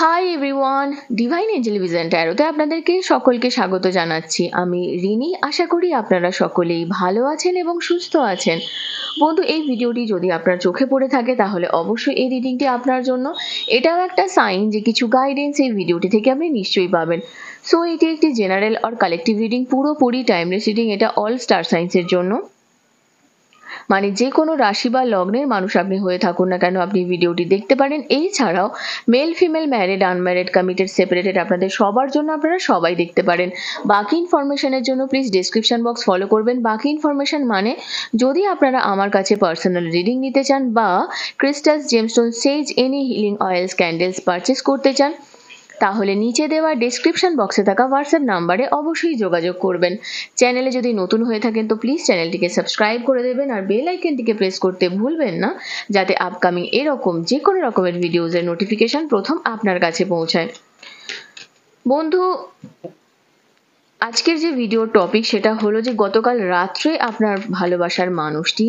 High everyone, divine angel vision ট্যারোতে আপনাদেরকে সকলকে স্বাগত জানাচ্ছি। আমি রিনি। আশা করি আপনারা সকলেই ভালো আছেন এবং সুস্থ আছেন। বন্ধু, এই ভিডিওটি যদি আপনার চোখে পড়ে থাকে তাহলে অবশ্যই এই রিডিংটি আপনার জন্য। এটাও একটা সাইন যে কিছু গাইডেন্স এই ভিডিওটি থেকে আপনি নিশ্চয়ই পাবেন। সো এটি একটি জেনারেল আর কালেকটিভ রিডিং, পুরোপুরি টাইমলেস রিডিং। এটা অল স্টার সাইন্সের জন্য, মানে যে কোনো রাশি বা লগ্নের মানুষ আপনি হয়ে থাকুন না কেন আপনি ভিডিওটি দেখতে পারেন। এই ছাড়াও male female, married unmarried, committed separated, আপনাদের সবার জন্য আপনারা সবাই দেখতে পারেন। বাকি ইনফরমেশনের জন্য প্লিজ ডেসক্রিপশন বক্স ফলো করবেন। বাকি ইনফরমেশন মানে যদি আপনারা আমার কাছে পার্সোনাল রিডিং নিতে চান বা crystals, gemstone, sage, any healing oils, candles purchase করতে চান তাহলে নিচে দেওয়া ডেসক্রিপশন বক্সে থাকা হোয়াটসঅ্যাপ নাম্বারে অবশ্যই যোগাযোগ করবেন। চ্যানেলে যদি নতুন হয়ে থাকেন তো প্লিজ চ্যানেলটিকে সাবস্ক্রাইব করে দেবেন আর বেল আইকনটিকে প্রেস করতে ভুলবেন না, যাতে আপকামিং এরকম যে কোনো রকমের ভিডিওজের নোটিফিকেশন প্রথম আপনার কাছে পৌঁছায়। বন্ধু, আজকের যে ভিডিওর টপিক সেটা হলো যে গতকাল রাত্রে আপনার ভালোবাসার মানুষটি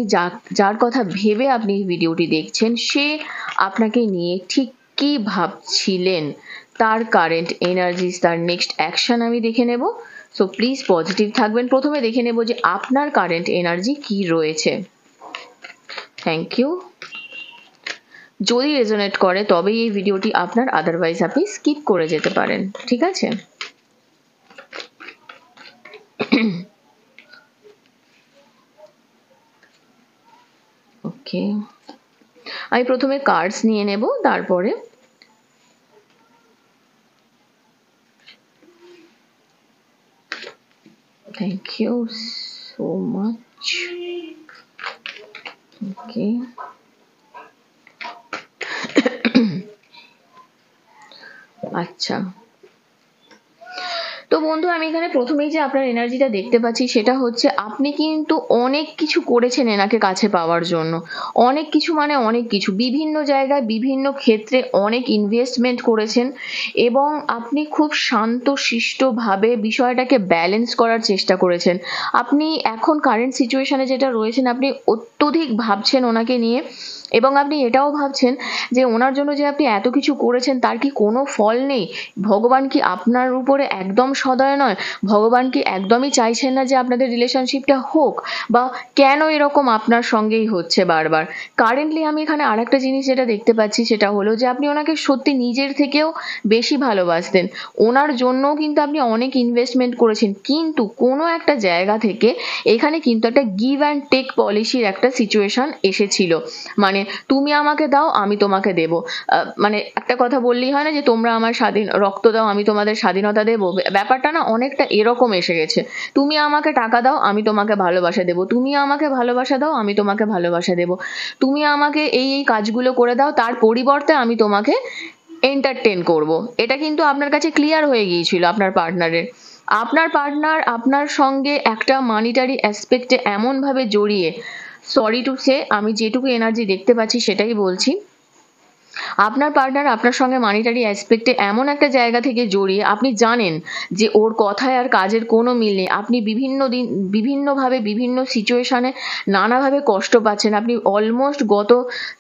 যার কথা ভেবে আপনি এই ভিডিওটি দেখছেন, সে আপনাকে নিয়ে ঠিক কি ভাবছিলেন, তার কারেন্ট এনার্জিস, তার নেক্সট অ্যাকশন আমি দেখে নেব। সো প্লিজ পজিটিভ থাকবেন। প্রথমে দেখে নেব যে আপনার কারেন্ট এনার্জি কি রয়েছে। Thank you. যদি রেজোনেট করে তবেই এই ভিডিওটি আপনার, আদারওয়াইজ আপনি স্কিপ করে যেতে পারেন। ঠিক আছে? ওকে, আমি প্রথমে কার্ডস নিয়ে নেব, তারপরে থ্যাংক ইউ সো মাচ। ওকে, আচ্ছা। তো বন্ধু, আমি এখানে প্রথমেই যে আপনার এনার্জিটা দেখতে পাচ্ছি সেটা হচ্ছে আপনি কিন্তু অনেক কিছু করেছেন এনাকে কাছে পাওয়ার জন্য। অনেক কিছু মানে অনেক কিছু, বিভিন্ন জায়গায় বিভিন্ন ক্ষেত্রে অনেক ইনভেস্টমেন্ট করেছেন এবং আপনি খুব শান্তশিষ্টভাবে বিষয়টাকে ব্যালেন্স করার চেষ্টা করেছেন। আপনি এখন কারেন্ট সিচুয়েশনে যেটা রয়েছেন, আপনি অত্যধিক ভাবছেন ওনাকে নিয়ে এবং আপনি এটাও ভাবছেন যে ওনার জন্য যে আপনি এত কিছু করেছেন তার কি কোনো ফল নেই? ভগবান কি আপনার উপরে একদম সদয় নয়? ভগবান কি একদমই চাইছেন না যে আপনাদের রিলেশনশিপটা হোক? বা কেন এরকম আপনার সঙ্গেই হচ্ছে বারবার? কারেন্টলি আমি এখানে আরেকটা জিনিস যেটা দেখতে পাচ্ছি সেটা হলো যে আপনি ওনাকে সত্যি নিজের থেকেও বেশি ভালোবাসতেন। ওনার জন্যও কিন্তু আপনি অনেক ইনভেস্টমেন্ট করেছেন, কিন্তু কোনো একটা জায়গা থেকে এখানে কিন্তু একটা গিভ অ্যান্ড টেক পলিসির একটা সিচুয়েশন এসেছিল। মানে তুমি আমাকে দাও, আমি তোমাকে দেব। মানে একটা কথা বললেই হয় না যে তোমরা আমার স্বাধীন রক্ত দাও, আমি তোমাদের স্বাধীনতা দেবো। ব্যাপারটা না অনেকটা এরকম এসে গেছে। তুমি আমাকে টাকা দাও, আমি তোমাকে ভালোবাসা দেবো। তুমি আমাকে ভালোবাসা দাও, আমি তোমাকে ভালোবাসা দেবো। তুমি আমাকে এই এই কাজগুলো করে দাও, তার পরিবর্তে আমি তোমাকে এন্টারটেন করব। এটা কিন্তু আপনার কাছে ক্লিয়ার হয়ে গিয়েছিল আপনার পার্টনারের। আপনার পার্টনার আপনার সঙ্গে একটা মানিটারি অ্যাসপেক্টে এমনভাবে জড়িয়ে, সরি টু সে, আমি যেটুকু এনার্জি দেখতে পাচ্ছি সেটাই বলছি, আপনার পার্টনার আপনার সঙ্গে মানিটারি অ্যাসপেক্টে এমন একটা জায়গা থেকে জড়িয়ে, আপনি জানেন যে ওর কথায় আর কাজের কোনো মিল নেই। আপনি বিভিন্নভাবে বিভিন্ন সিচুয়েশনে নানাভাবে কষ্ট পাচ্ছেন। আপনি অলমোস্ট গত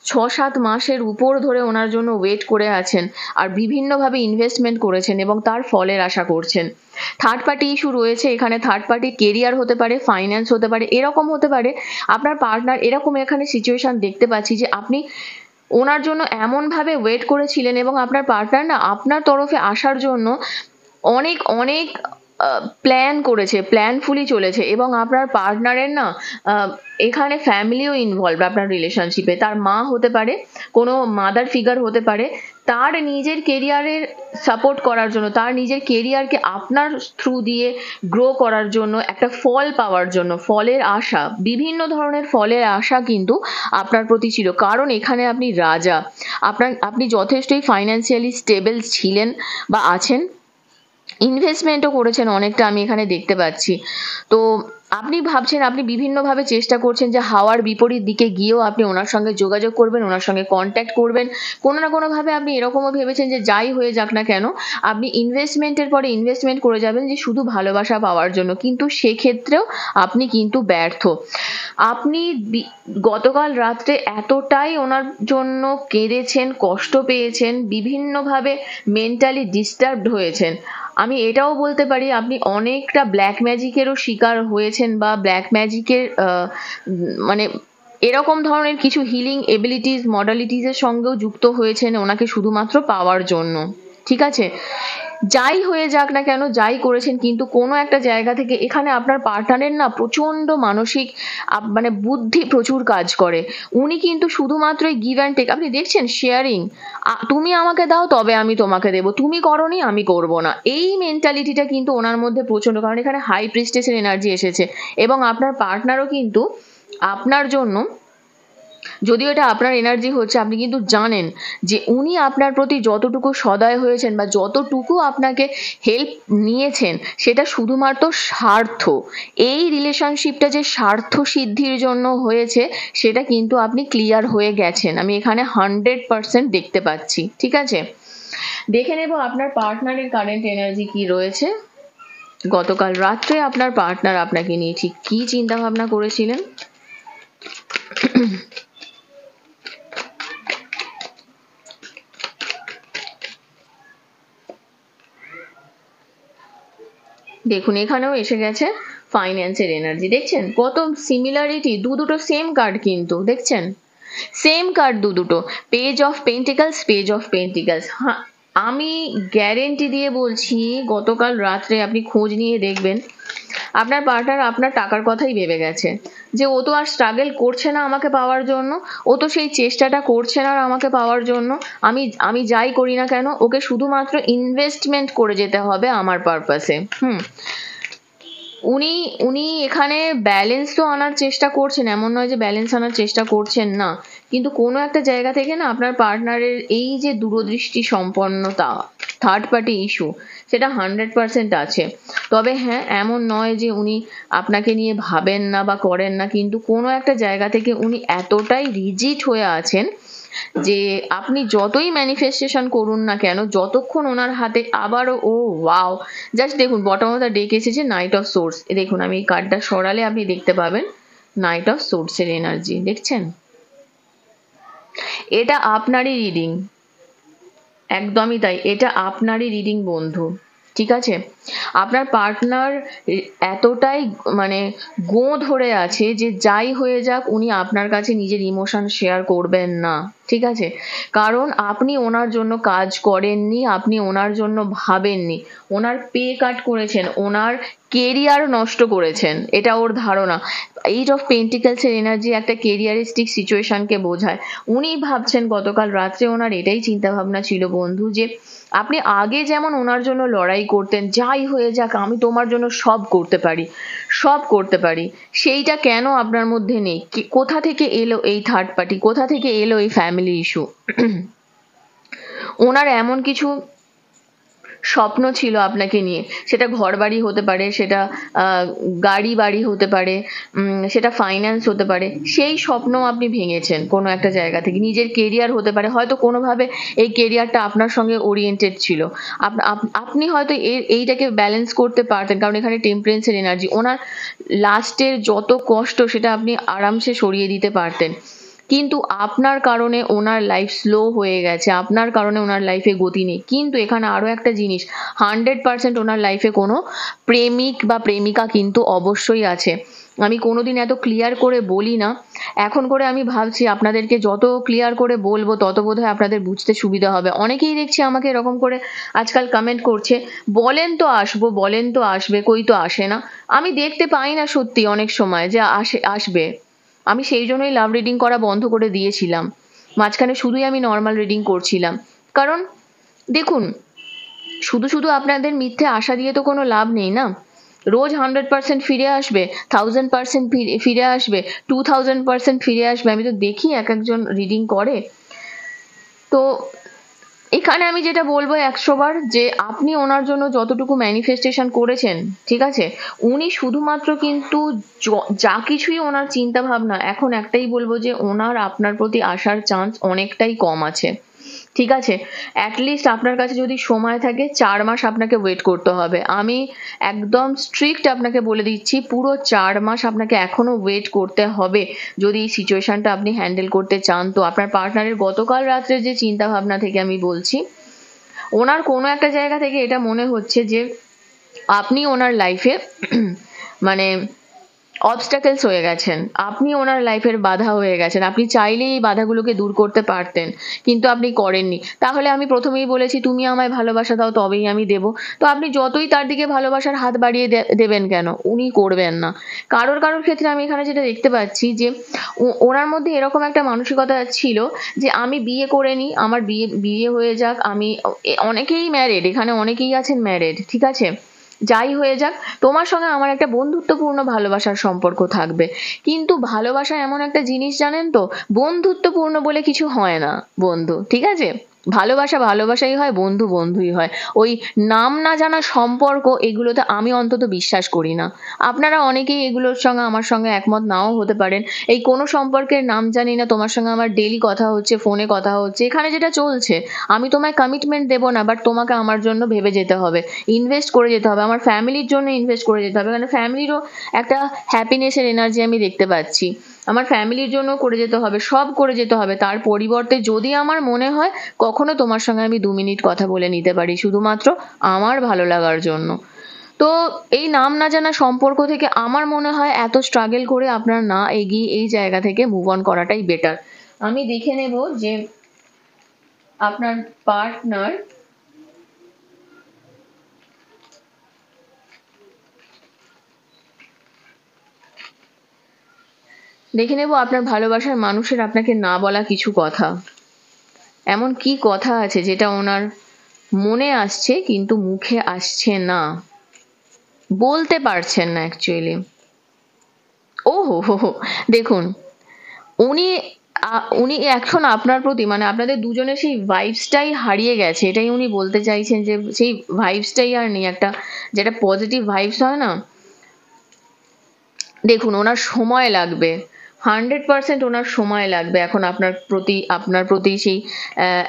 6-7 মাসের উপর ধরে ওনার জন্য ওয়েট করে আছেন আর বিভিন্নভাবে ইনভেস্টমেন্ট করেছেন এবং তার ফলের আশা করছেন। থার্ড পার্টি ইস্যু রয়েছে এখানে। থার্ড পার্টি কেরিয়ার হতে পারে, ফাইন্যান্স হতে পারে, এরকম হতে পারে। আপনার পার্টনার এরকম এখানে সিচুয়েশন দেখতে পাচ্ছি যে আপনি ওনার জন্য এমনভাবে ওয়েট করেছিলেন এবং আপনার পার্টনার না আপনার তরফে আসার জন্য অনেক অনেক প্ল্যান করেছে, প্ল্যানফুলি চলেছে। এবং আপনার পার্টনারের না এখানে ফ্যামিলিও ইনভলভ আপনার রিলেশনশিপে। তার মা হতে পারে, কোনো মাদার ফিগার হতে পারে, তার নিজের কেরিয়ারের সাপোর্ট করার জন্য, তার নিজের কেরিয়ারকে আপনার থ্রু দিয়ে গ্রো করার জন্য, একটা ফল পাওয়ার জন্য, ফলের আশা, বিভিন্ন ধরনের ফলের আশা কিন্তু আপনার প্রতি ছিল। কারণ এখানে আপনি রাজা, আপনি যথেষ্টই ফাইন্যান্সিয়ালি স্টেবল ছিলেন বা আছেন। ইনভেস্টমেন্টও করেছেন অনেকটা, আমি এখানে দেখতে পাচ্ছি। তো আপনি ভাবছেন, আপনি বিভিন্নভাবে চেষ্টা করছেন যে হাওয়ার বিপরীত দিকে গিয়েও আপনি ওনার সঙ্গে যোগাযোগ করবেন, ওনার সঙ্গে কন্ট্যাক্ট করবেন। কোনো না কোনোভাবে আপনি এরকমও ভেবেছেন যে যাই হয়ে যাক না কেন আপনি ইনভেস্টমেন্টের পরে ইনভেস্টমেন্ট করে যাবেন যে শুধু ভালোবাসা পাওয়ার জন্য, কিন্তু সেক্ষেত্রেও আপনি কিন্তু ব্যর্থ। আপনি গতকাল রাত্রে এতটাই ওনার জন্য কেঁদেছেন, কষ্ট পেয়েছেন, বিভিন্নভাবে মেন্টালি ডিস্টার্বড হয়েছেন। আমি এটাও বলতে পারি আপনি অনেকটা ব্ল্যাক ম্যাজিকেরও শিকার হয়েছেন, বা ব্ল্যাক ম্যাজিকের মানে এরকম ধরনের কিছু হিলিং এবিলিটিস মডালিটিসের সঙ্গেও যুক্ত হয়েছেন ওনাকে শুধুমাত্র পাওয়ার জন্য। ঠিক আছে, যাই হয়ে যাক না কেন, যাই করেছেন, কিন্তু কোনো একটা জায়গা থেকে এখানে আপনার পার্টনারের না প্রচন্ড মানসিক মানে বুদ্ধি প্রচুর কাজ করে। উনি কিন্তু শুধুমাত্র গিভ অ্যান্ড টেক, আপনি দেখছেন শেয়ারিং, তুমি আমাকে দাও তবে আমি তোমাকে দেবো, তুমি করনি আমি করব না, এই মেন্টালিটিটা কিন্তু ওনার মধ্যে প্রচন্ড। কারণ এখানে হাই প্রিস্টেসের এনার্জি এসেছে এবং আপনার পার্টনারও কিন্তু আপনার জন্য, যদিও এটা আপনার এনার্জি হচ্ছে, আপনি কিন্তু জানেন যে উনি আপনার প্রতি যতটুকু সদয় হয়েছেন বা যতটুকু আপনাকে হেল্প নিয়েছেন সেটা শুধুমাত্র স্বার্থ। এই রিলেশনশিপটা যে স্বার্থ সিদ্ধির জন্য হয়েছে সেটা কিন্তু আপনি ক্লিয়ার হয়ে গেছেন, আমি এখানে 100% দেখতে পাচ্ছি। ঠিক আছে, দেখে নেব আপনার পার্টনারের কারেন্ট এনার্জি কি রয়েছে। গতকাল রাত্রে আপনার পার্টনার আপনাকে নিয়ে ঠিক কি চিন্তা ভাবনা করেছিলেন। দেখুন এখানেও এসে গেছে ফাইন্যান্সের এনার্জি, দেখছেন কত সিমিলারিটি, দুটো সেম কার্ড কিন্তু দেখছেন, সেম কার্ড দুটো, page of pentacles, page of pentacles. হ্যাঁ, আমি গ্যারেন্টি দিয়ে বলছি গতকাল রাত্রে আপনি খোঁজ নিয়ে দেখবেন আপনার পার্টনার আপনার টাকার কথাই ভেবে গেছে, যে ও তো আর স্ট্রাগল করছে না আমাকে পাওয়ার জন্য, ও তো সেই চেষ্টাটা করছে না আমাকে পাওয়ার জন্য, আমি যাই করি না কেন ওকে শুধুমাত্র ইনভেস্টমেন্ট করে যেতে হবে আমার পারপাসে। উনি উনি এখানে ব্যালেন্স তো আনার চেষ্টা করছেন, এমন নয় যে ব্যালেন্স আনার চেষ্টা করছেন না, কিন্তু কোনো একটা জায়গা থেকে না আপনার পার্টনারের এই যে দূরদৃষ্টি সম্পন্নতা, থার্ড পার্টি ইস্যু, সেটা 100% আছে। তবে হ্যাঁ, এমন নয় যে উনি আপনাকে নিয়ে ভাবেন না বা করেন না, কিন্তু কোনো একটা জায়গা থেকে উনি এতটাই রিজিড হয়ে আছেন যে আপনি যতই ম্যানিফেস্টেশন করুন না কেন, যতক্ষণ ওনার হাতে আবারও ও ওয়াও, জাস্ট দেখুন বটম অফ দ্য ডেক এসেছে নাইট অফ সোর্স। দেখুন আমি এই কার্ডটা সরালে আপনি দেখতে পাবেন নাইট অফ সোর্সের এনার্জি, দেখছেন? এটা আপনারই রিডিং, একদমই তাই, এটা আপনারই রিডিং বন্ধু। ঠিক আছে, আপনার পার্টনার এতটাই মানে গো ধরে আছে যে যাই হয়ে যাক উনি আপনার কাছে নিজের ইমোশন শেয়ার করবেন না। ঠিক আছে, কারণ আপনি ওনার জন্য কাজ করেননি, আপনি ওনার জন্য ভাবেননি, ওনার পে কাট করেছেন, ওনার কেরিয়ার নষ্ট করেছেন, এটা ওর ধারণা। এইট অফ পেন্টিকলসের এনার্জি একটা কেরিয়ারিস্টিক সিচুয়েশনকে বোঝায়। উনি ভাবছেন গতকাল রাত্রে ওনার এটাই চিন্তা ভাবনা ছিল বন্ধু, যে আপনি আগে যেমন ওনার জন্য লড়াই করতেন, যাই হয়ে যাক আমি তোমার জন্য সব করতে পারি, সব করতে পারি, সেইটা কেন আপনার মধ্যে নেই? কোথা থেকে এলো এই থার্ড পার্টি, কোথা থেকে এলো এই ফ্যামিলি ইস্যু? ওনার এমন কিছু স্বপ্ন ছিল আপনাকে নিয়ে, সেটা ঘর বাড়ি হতে পারে, সেটা গাড়ি বাড়ি হতে পারে, সেটা ফাইন্যান্স হতে পারে, সেই স্বপ্ন আপনি ভেঙেছেন কোনো একটা জায়গা থেকে। নিজের কেরিয়ার হতে পারে, হয়তো কোনোভাবে এই কেরিয়ারটা আপনার সঙ্গে ওরিয়েন্টেড ছিল, আপনি হয়তো এইটাকে ব্যালেন্স করতে পারতেন, কারণ এখানে টেম্পারেন্সের এনার্জি, ওনার লাস্টের যত কষ্ট সেটা আপনি আরামসে সরিয়ে দিতে পারতেন, কিন্তু আপনার কারণে ওনার লাইফ স্লো হয়ে গেছে, আপনার কারণে ওনার লাইফে গতি নেই। কিন্তু এখানে আরো একটা জিনিস, 100% ওনার লাইফে কোনো প্রেমিক বা প্রেমিকা কিন্তু অবশ্যই আছে। আমি কোনোদিন এত ক্লিয়ার করে বলি না, এখন করে আমি ভাবছি আপনাদেরকে যত ক্লিয়ার করে বলবো তত বোধহয় আপনাদের বুঝতে সুবিধা হবে। অনেকেই দেখছি আমাকে এরকম করে আজকাল কমেন্ট করছে, বলেন তো আসবো, বলেন তো আসবে, কই তো আসে না। আমি দেখতে পাই না সত্যি অনেক সময় যে আসবে। আমি সেই জন্যই লাভ রিডিং করা বন্ধ করে দিয়েছিলাম, মাঝখানে শুধুই আমি নর্মাল রিডিং করছিলাম। কারণ দেখুন, শুধু শুধু আপনাদের মিথ্যে আশা দিয়ে তো কোনো লাভ নেই না। রোজ 100% ফিরে আসবে, 1000% ফিরে আসবে, 2000% ফিরে আসবে, আমি তো দেখি এক একজন রিডিং করে। তো এখানে আমি যেটা বলবো 100 বার, যে আপনি ওনার জন্য যতটুকু ম্যানিফেস্টেশন করেছেন, ঠিক আছে, উনি শুধুমাত্র কিন্তু যা কিছুই ওনার চিন্তা ভাবনা, এখন একটাই বলবো যে ওনার আপনার প্রতি আসার চান্স অনেকটাই কম আছে। ঠিক আছে, অ্যাটলিস্ট আপনার কাছে যদি সময় থাকে 4 মাস আপনাকে ওয়েট করতে হবে। আমি একদম স্ট্রিক্ট আপনাকে বলে দিচ্ছি, পুরো 4 মাস আপনাকে এখনো ওয়েট করতে হবে যদি এই সিচুয়েশনটা আপনি হ্যান্ডেল করতে চান। তো আপনার পার্টনারের গতকাল রাত্রে যে চিন্তা ভাবনা থেকে আমি বলছি, ওনার কোনো একটা জায়গা থেকে এটা মনে হচ্ছে যে আপনি ওনার লাইফে মানে অবস্টাকেলস হয়ে গেছেন, আপনি ওনার লাইফের বাধা হয়ে গেছেন। আপনি চাইলেই এই বাধাগুলোকে দূর করতে পারতেন, কিন্তু আপনি করেননি। তাহলে আমি প্রথমেই বলেছি, তুমি আমায় ভালোবাসা দাও তবেই আমি দেব। তো আপনি যতই তার দিকে ভালোবাসার হাত বাড়িয়ে দেবেন কেন, উনি করবেন না। কারোর কারোর ক্ষেত্রে আমি এখানে যেটা দেখতে পাচ্ছি যে ওনার মধ্যে এরকম একটা মানসিকতা ছিল যে আমি বিয়ে করে নিই, আমার বিয়ে বিয়ে হয়ে যাক, আমি অনেকেই ম্যারেড, এখানে অনেকেই আছেন ম্যারেড, ঠিক আছে, যাই হয়ে যাক, তোমার সঙ্গে আমার একটা বন্ধুত্বপূর্ণ ভালোবাসার সম্পর্ক থাকবে। কিন্তু ভালোবাসা এমন একটা জিনিস জানেন তো, বন্ধুত্বপূর্ণ বলে কিছু হয় না বন্ধু, ঠিক আছে, ভালোবাসা ভালোবাসাই হয়, বন্ধু বন্ধুই হয়। ওই নাম না জানা সম্পর্ক, এগুলোতে আমি অন্তত বিশ্বাস করি না। আপনারা অনেকেই এগুলোর সঙ্গে আমার সঙ্গে একমত নাও হতে পারেন। এই কোনো সম্পর্কের নাম জানি না, তোমার সঙ্গে আমার ডেইলি কথা হচ্ছে, ফোনে কথা হচ্ছে, এখানে যেটা চলছে, আমি তোমায় কমিটমেন্ট দেবো না, বাট তোমাকে আমার জন্য ভেবে যেতে হবে, ইনভেস্ট করে যেতে হবে, আমার ফ্যামিলির জন্য ইনভেস্ট করে যেতে হবে, কারণ ফ্যামিলিরও একটা হ্যাপিনেসের এনার্জি আমি দেখতে পাচ্ছি। আমার ফ্যামিলির জন্য করে যেতে হবে, সব করে যেতে হবে। তার পরিবর্তে যদি আমার মনে হয় কখনো তোমার সঙ্গে আমি 2 মিনিট কথা বলে নিতে পারি, শুধুমাত্র আমার ভালো লাগার জন্য। তো এই নাম না জানা সম্পর্ক থেকে আমার মনে হয় এত স্ট্রাগল করে আপনার না এগিয়ে এই জায়গা থেকে মুভ অন করাটাই বেটার। আমি দেখে নেব যে আপনার পার্টনার দেখে নেব আপনার ভালোবাসার মানুষের আপনাকে না বলা কিছু কথা, এমন কি কথা আছে যেটা ওনার মনে আসছে কিন্তু মুখে আসছে না, বলতে পারছেন না অ্যাকচুয়ালি। ও হো হো হো, দেখুন, উনি উনি এখন আপনার প্রতি, মানে আপনাদের দুজনের সেই ভাইবসটাই হারিয়ে গেছে, এটাই উনি বলতে চাইছেন, যে সেই ভাইবসটাই আর নেই, একটা যেটা পজিটিভ ভাইবস হয় না। দেখুন, ওনার সময় লাগবে, 100% ওনার সময় লাগবে এখন আপনার প্রতি সেই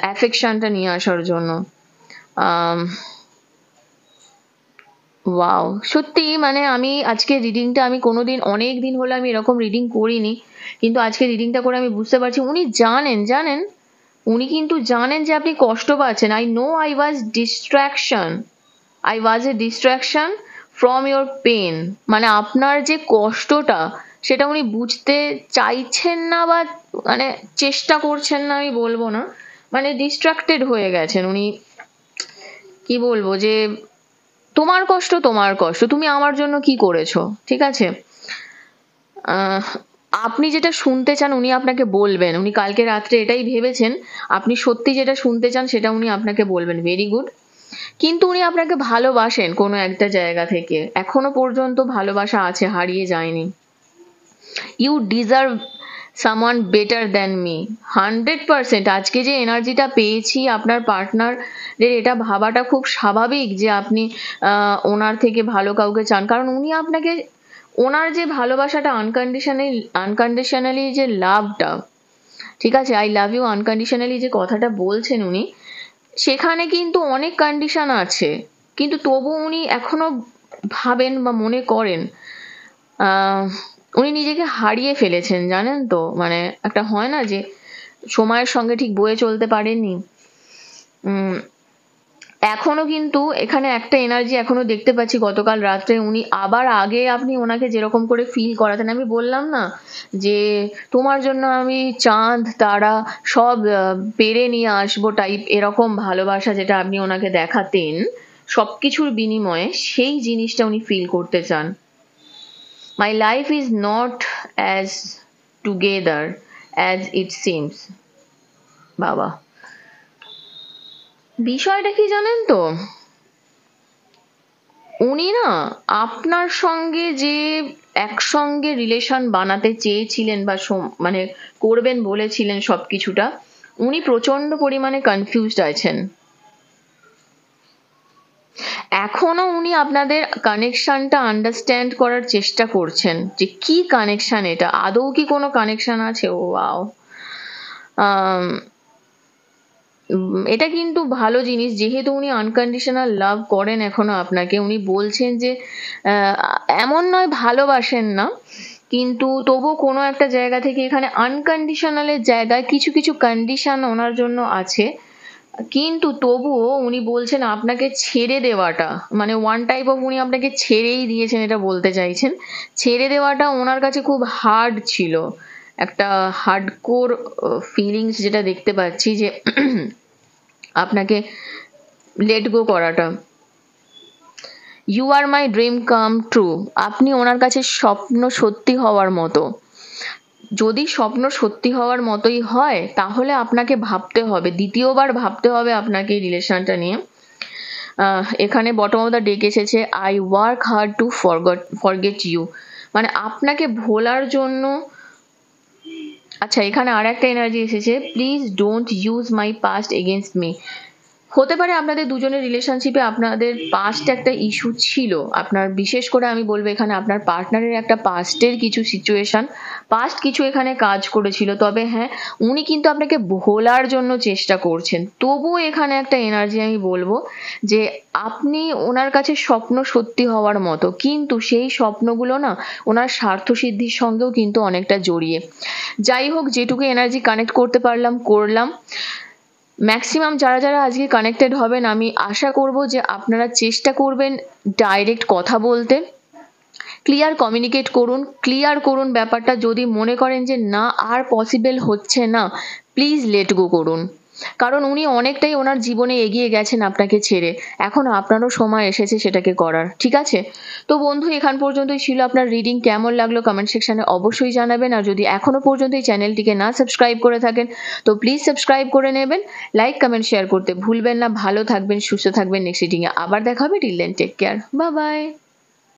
অ্যাফেকশনটা নিয়ে আসার জন্য। ওয়াও, সত্যি মানে আমি আজকে রিডিংটা, আমি কোনোদিন, অনেক দিন হলো আমি এরকম রিডিং করিনি, কিন্তু আজকে রিডিংটা করে আমি বুঝতে পারছি উনি জানেন, উনি কিন্তু জানেন যে আপনি কষ্ট পাচ্ছেন। I know I was a distraction from your pain, মানে আপনার যে কষ্টটা সেটা উনি বুঝতে চাইছেন না, বা মানে চেষ্টা করছেন না আমি বলবো না, মানে ডিস্ট্রাক্টেড হয়ে গেছেন উনি। কি বলবো, যে তোমার কষ্ট তোমার কষ্ট, তুমি আমার জন্য কি করেছো, ঠিক আছে। আহ আপনি যেটা শুনতে চান উনি আপনাকে বলবেন, উনি কালকে রাত্রে এটাই ভেবেছেন, আপনি সত্যি যেটা শুনতে চান সেটা উনি আপনাকে বলবেন, ভেরি গুড। কিন্তু উনি আপনাকে ভালোবাসেন কোনো একটা জায়গা থেকে, এখনো পর্যন্ত ভালোবাসা আছে, হারিয়ে যায়নি। You deserve someone better than me, 100%। আজকে যে এনার্জিটা পেয়েছি আপনার পার্টনারের, এটা ভাবাটা খুব স্বাভাবিক যে আপনি ওনার থেকে ভালো কাউকে চান, কারণ উনি আপনাকে, ওনার যে ভালোবাসাটা আনকন্ডিশনালি যে লাভটা, ঠিক আছে, আই লাভ ইউ আনকন্ডিশনালি যে কথাটা বলছেন উনি, সেখানে কিন্তু অনেক কন্ডিশন আছে, কিন্তু তবু উনি এখনো ভাবেন বা মনে করেন উনি নিজেকে হারিয়ে ফেলেছেন, জানেন তো, মানে একটা হয় না যে সময়ের সঙ্গে ঠিক বয়ে চলতে পারেননি। এখনো কিন্তু এখানে একটা এনার্জি এখনো দেখতে পাচ্ছি, গতকাল রাত্রে উনি আবার, আগে আপনি ওনাকে যেরকম করে ফিল করাতেন, আমি বললাম না যে তোমার জন্য আমি চাঁদ তারা সব পেরে নিয়ে আসবো টাইপ, এরকম ভালোবাসা যেটা আপনি ওনাকে দেখাতেন সবকিছুর বিনিময়ে, সেই জিনিসটা উনি ফিল করতে চান। My life is not as together as it seems. বাবা, বিষয়টা কি জানেন তো, উনি না আপনার সঙ্গে যে একসঙ্গে রিলেশন বানাতে চেয়েছিলেন বা মানে করবেন বলেছিলেন সবকিছুটা, উনি প্রচন্ড পরিমাণে কনফিউজড আছেন। এখনো উনি আপনাদের কানেকশনটা আন্ডারস্ট্যান্ড করার চেষ্টা করছেন যে কি কানেকশন, এটা আদৌ কি কোনো কানেকশন আছে। ও ওয়াও, এটা কিন্তু ভালো জিনিস, যেহেতু উনি আনকন্ডিশনাল লাভ করেন এখনো আপনাকে। উনি বলছেন যে এমন নয় ভালোবাসেন না, কিন্তু তবু কোনো একটা জায়গা থেকে এখানে আনকন্ডিশনালের জায়গায় কিছু কিছু কন্ডিশন ওনার জন্য আছে, কিন্তু তবুও উনি বলছেন আপনাকে ছেড়ে দেওয়াটা, মানে ওয়ান টাইপ অফ উনি আপনাকে ছেড়েই দিয়েছেন এটা বলতে চাইছেন। ছেড়ে দেওয়াটা ওনার কাছে খুব হার্ড ছিল, একটা হার্ডকোর ফিলিংস যেটা দেখতে পাচ্ছি, যে আপনাকে লেট গো করাটা। You are my dream come true, আপনি ওনার কাছে স্বপ্ন সত্যি হওয়ার মতো। যদি স্বপ্ন সত্যি হওয়ার মতোই হয় তাহলে আপনাকে ভাবতে হবে, দ্বিতীয়বার ভাবতে হবে আপনাকে এই রিলেশনটা নিয়ে। এখানে বটম অফ দ্য ডেক এসেছে I work hard to forget you, মানে আপনাকে ভোলার জন্য। আচ্ছা, এখানে আর একটা এনার্জি এসেছে please don't use my past against me. হতে পারে আপনাদের দুজনের রিলেশনশিপে আপনাদের পাস্ট একটা ইস্যু ছিল, আপনার বিশেষ করে আমি বলবো এখানে আপনার পার্টনারের একটা পাস্টের কিছু সিচুয়েশন, পাস্ট কিছু এখানে কাজ করেছিল। তবে হ্যাঁ, উনি কিন্তু আপনাকে ভোলার জন্য চেষ্টা করছেন। তবুও এখানে একটা এনার্জি আমি বলবো যে আপনি ওনার কাছে স্বপ্ন সত্যি হওয়ার মতো, কিন্তু সেই স্বপ্নগুলো না ওনার স্বার্থসিদ্ধির সঙ্গেও কিন্তু অনেকটা জড়িয়ে। যাই হোক, যেটুকু এনার্জি কানেক্ট করতে পারলাম করলাম। ম্যাক্সিমাম যারা যারা আজকে কানেক্টেড হবেন, আমি আশা করব যে আপনারা চেষ্টা করবেন ডাইরেক্ট কথা বলতে, ক্লিয়ার কমিউনিকেট করুন, ক্লিয়ার করুন ব্যাপারটা। যদি মনে করেন যে না আর পসিবল হচ্ছে না, প্লিজ লেট গো করুন, কারণ উনি অনেকটাই ওনার জীবনে এগিয়ে গেছেন আপনাকে ছেড়ে। এখন আপনারও সময় এসেছে সেটাকে করার, ঠিক আছে? তো বন্ধু, এখান পর্যন্তই ছিল আপনার রিডিং। কেমন লাগলো কমেন্ট সেকশনে অবশ্যই জানাবেন। আর যদি এখনো পর্যন্ত এই চ্যানেলটিকে না সাবস্ক্রাইব করে থাকেন তো প্লিজ সাবস্ক্রাইব করে নেবেন। লাইক কমেন্ট শেয়ার করতে ভুলবেন না। ভালো থাকবেন, সুস্থ থাকবেন। নেক্সট রিডিংয়ে আবার দেখা হবে। Till then take care, bye by.